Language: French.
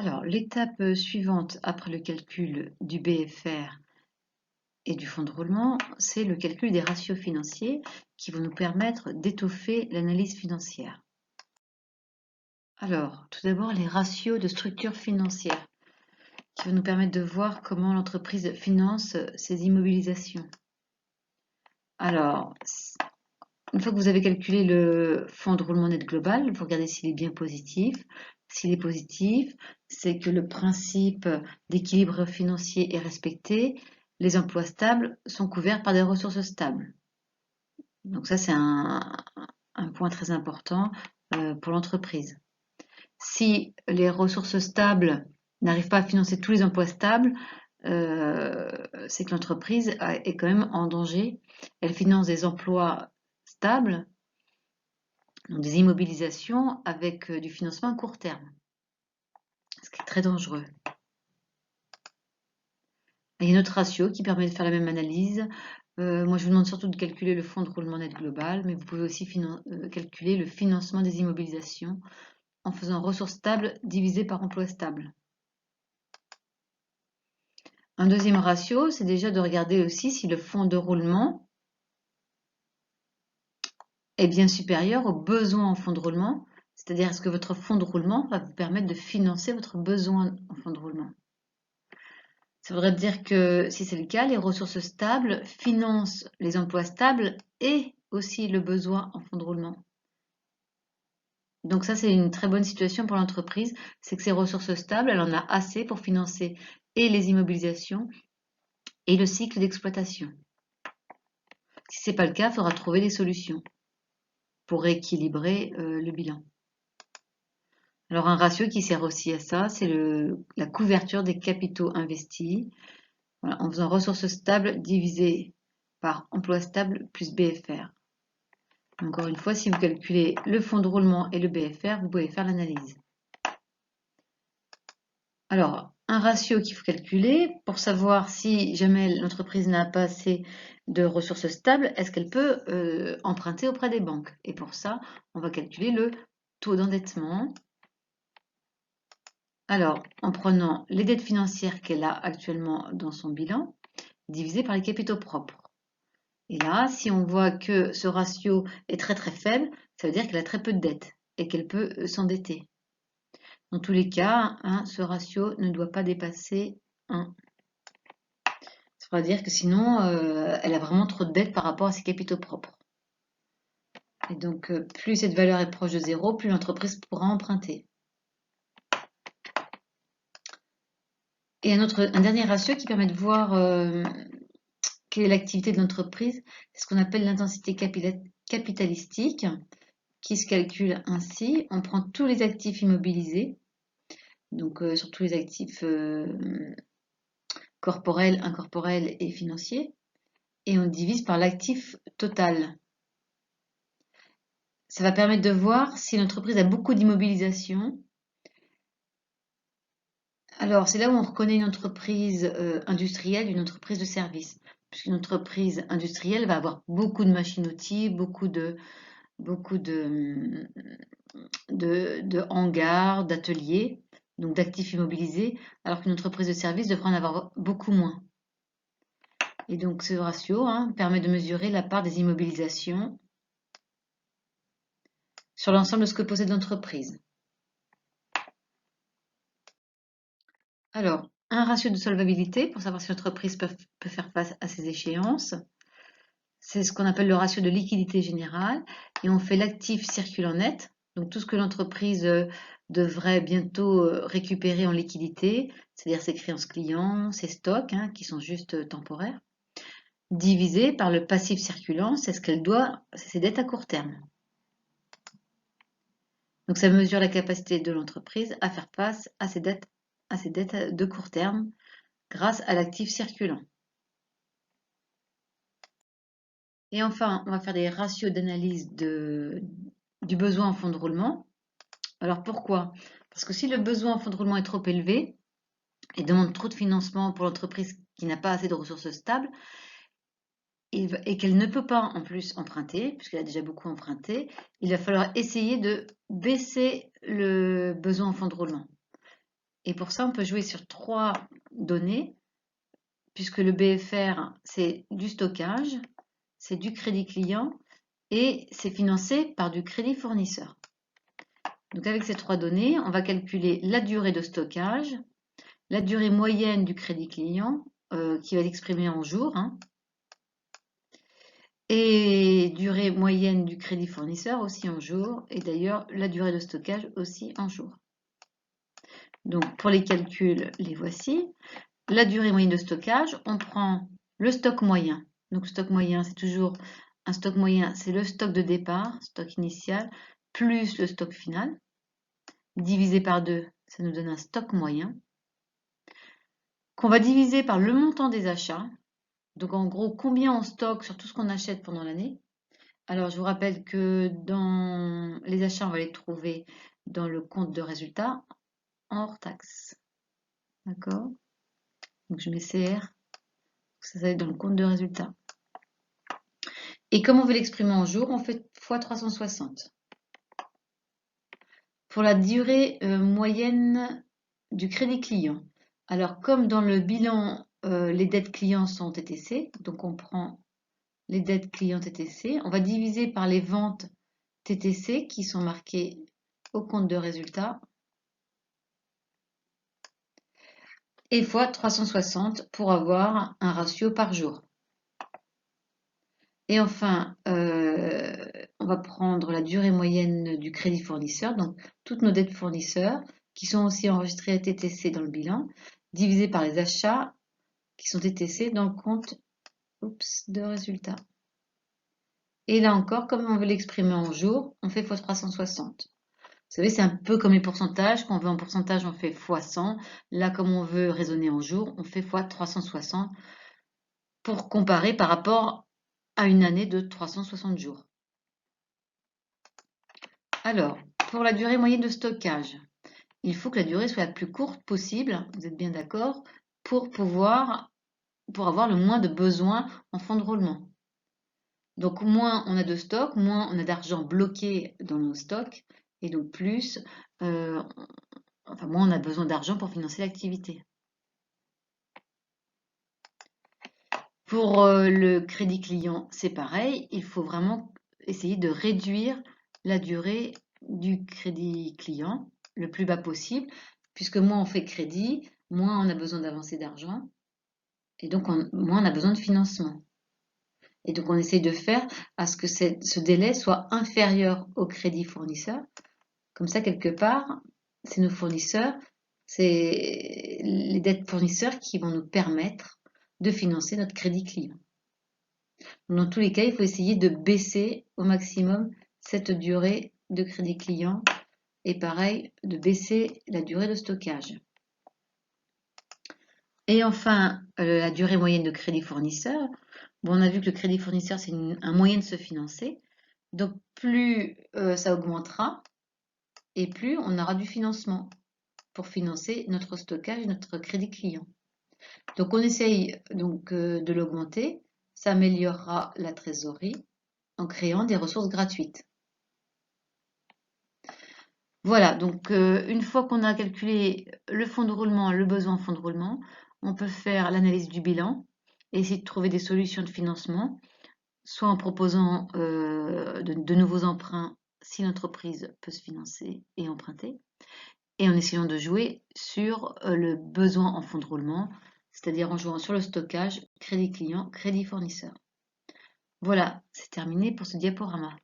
Alors, l'étape suivante après le calcul du BFR et du fonds de roulement, c'est le calcul des ratios financiers qui vont nous permettre d'étoffer l'analyse financière. Alors, tout d'abord, les ratios de structure financière qui vont nous permettre de voir comment l'entreprise finance ses immobilisations. Alors, une fois que vous avez calculé le fonds de roulement net global, vous regardez s'il est bien positif. S'il est positif, c'est que le principe d'équilibre financier est respecté. Les emplois stables sont couverts par des ressources stables. Donc ça, c'est un point très important pour l'entreprise. Si les ressources stables n'arrivent pas à financer tous les emplois stables, c'est que l'entreprise est quand même en danger. Elle finance des emplois stables, donc des immobilisations avec du financement à court terme, ce qui est très dangereux. Il y a un autre ratio qui permet de faire la même analyse. Moi, je vous demande surtout de calculer le fonds de roulement net global, mais vous pouvez aussi calculer le financement des immobilisations en faisant ressources stables divisées par emploi stable. Un deuxième ratio, c'est déjà de regarder aussi si le fonds de roulement est bien supérieur aux besoins en fonds de roulement, c'est-à-dire est-ce que votre fonds de roulement va vous permettre de financer votre besoin en fonds de roulement. Ça voudrait dire que si c'est le cas, les ressources stables financent les emplois stables et aussi le besoin en fonds de roulement. Donc ça, c'est une très bonne situation pour l'entreprise, c'est que ces ressources stables, elle en a assez pour financer et les immobilisations et le cycle d'exploitation. Si ce n'est pas le cas, il faudra trouver des solutions pour rééquilibrer le bilan. Alors un ratio qui sert aussi à ça, c'est la couverture des capitaux investis, voilà, en faisant ressources stables divisées par emploi stable plus BFR. Encore une fois, si vous calculez le fonds de roulement et le BFR, vous pouvez faire l'analyse. Alors, un ratio qu'il faut calculer pour savoir si jamais l'entreprise n'a pas assez de ressources stables, est-ce qu'elle peut emprunter auprès des banques? Et pour ça, on va calculer le taux d'endettement. Alors, en prenant les dettes financières qu'elle a actuellement dans son bilan, divisé par les capitaux propres. Et là, si on voit que ce ratio est très très faible, ça veut dire qu'elle a très peu de dettes et qu'elle peut s'endetter. Dans tous les cas, ce ratio ne doit pas dépasser 1. Ça veut dire que sinon, elle a vraiment trop de dettes par rapport à ses capitaux propres. Et donc, plus cette valeur est proche de 0, plus l'entreprise pourra emprunter. Et un dernier ratio qui permet de voir quelle est l'activité de l'entreprise, c'est ce qu'on appelle l'intensité capitalistique, qui se calcule ainsi. On prend tous les actifs immobilisés, donc sur tous les actifs corporels, incorporels et financiers, et on divise par l'actif total. Ça va permettre de voir si l'entreprise a beaucoup d'immobilisation. Alors, c'est là où on reconnaît une entreprise industrielle d'une entreprise de service. Puisqu'une entreprise industrielle va avoir beaucoup de machines-outils, beaucoup de hangars, d'ateliers, donc d'actifs immobilisés, alors qu'une entreprise de service devrait en avoir beaucoup moins. Et donc ce ratio permet de mesurer la part des immobilisations sur l'ensemble de ce que possède l'entreprise. Alors, un ratio de solvabilité pour savoir si l'entreprise peut faire face à ces échéances. C'est ce qu'on appelle le ratio de liquidité générale. Et on fait l'actif circulant net, donc tout ce que l'entreprise devrait bientôt récupérer en liquidité, c'est-à-dire ses créances clients, ses stocks, qui sont juste temporaires, divisé par le passif circulant, c'est ce qu'elle doit, c'est ses dettes à court terme. Donc ça mesure la capacité de l'entreprise à faire face à ses dettes de court terme grâce à l'actif circulant. Et enfin, on va faire des ratios d'analyse du besoin en fonds de roulement. Alors pourquoi? Parce que si le besoin en fonds de roulement est trop élevé et demande trop de financement pour l'entreprise qui n'a pas assez de ressources stables et qu'elle ne peut pas en plus emprunter, puisqu'elle a déjà beaucoup emprunté, il va falloir essayer de baisser le besoin en fonds de roulement. Et pour ça, on peut jouer sur 3 données, puisque le BFR, c'est du stockage, c'est du crédit client et c'est financé par du crédit fournisseur. Donc avec ces 3 données, on va calculer la durée de stockage, la durée moyenne du crédit client, qui va être exprimée en jours, hein, et durée moyenne du crédit fournisseur aussi en jours, et d'ailleurs la durée de stockage aussi en jours. Donc pour les calculs, les voici. La durée moyenne de stockage, on prend le stock moyen. Donc stock moyen, c'est toujours un stock moyen, c'est le stock de départ, stock initial, plus le stock final. Divisé par 2, ça nous donne un stock moyen. Qu'on va diviser par le montant des achats. Donc en gros, combien on stocke sur tout ce qu'on achète pendant l'année. Alors je vous rappelle que dans les achats, on va les trouver dans le compte de résultat hors taxe. D'accord? Donc je mets CR, ça va être dans le compte de résultat. Et comme on veut l'exprimer en jours, on fait x 360. Pour la durée moyenne du crédit client. Alors comme dans le bilan, les dettes clients sont TTC, donc on prend les dettes clients TTC, on va diviser par les ventes TTC qui sont marquées au compte de résultat et fois 360 pour avoir un ratio par jour. Et enfin, on va prendre la durée moyenne du crédit fournisseur, donc toutes nos dettes fournisseurs qui sont aussi enregistrées à TTC dans le bilan, divisé par les achats qui sont TTC dans le compte de résultat. Et là encore, comme on veut l'exprimer en jours, on fait x 360. Vous savez, c'est un peu comme les pourcentages. Quand on veut en pourcentage, on fait x 100. Là, comme on veut raisonner en jours, on fait x 360 pour comparer par rapport à une année de 360 jours. Alors, pour la durée moyenne de stockage, il faut que la durée soit la plus courte possible, vous êtes bien d'accord, pour avoir le moins de besoins en fonds de roulement. Donc moins on a de stock, moins on a d'argent bloqué dans nos stocks, et donc plus, moins on a besoin d'argent pour financer l'activité. Pour le crédit client, c'est pareil, il faut vraiment essayer de réduire la durée du crédit client le plus bas possible, puisque moins on fait crédit, moins on a besoin d'avancer d'argent, et donc moins on a besoin de financement. Et donc on essaye de faire à ce que ce délai soit inférieur au crédit fournisseur. Comme ça, quelque part, c'est nos fournisseurs, c'est les dettes fournisseurs qui vont nous permettre de financer notre crédit client. Dans tous les cas, il faut essayer de baisser au maximum cette durée de crédit client et pareil, de baisser la durée de stockage. Et enfin, la durée moyenne de crédit fournisseur. Bon, on a vu que le crédit fournisseur, c'est un moyen de se financer. Donc, plus ça augmentera et plus on aura du financement pour financer notre stockage, notre crédit client. Donc, on essaye donc, de l'augmenter. Ça améliorera la trésorerie en créant des ressources gratuites. Voilà, donc une fois qu'on a calculé le fonds de roulement, le besoin en fonds de roulement, on peut faire l'analyse du bilan et essayer de trouver des solutions de financement, soit en proposant de nouveaux emprunts si l'entreprise peut se financer et emprunter, et en essayant de jouer sur le besoin en fonds de roulement, c'est-à-dire en jouant sur le stockage, crédit client, crédit fournisseur. Voilà, c'est terminé pour ce diaporama.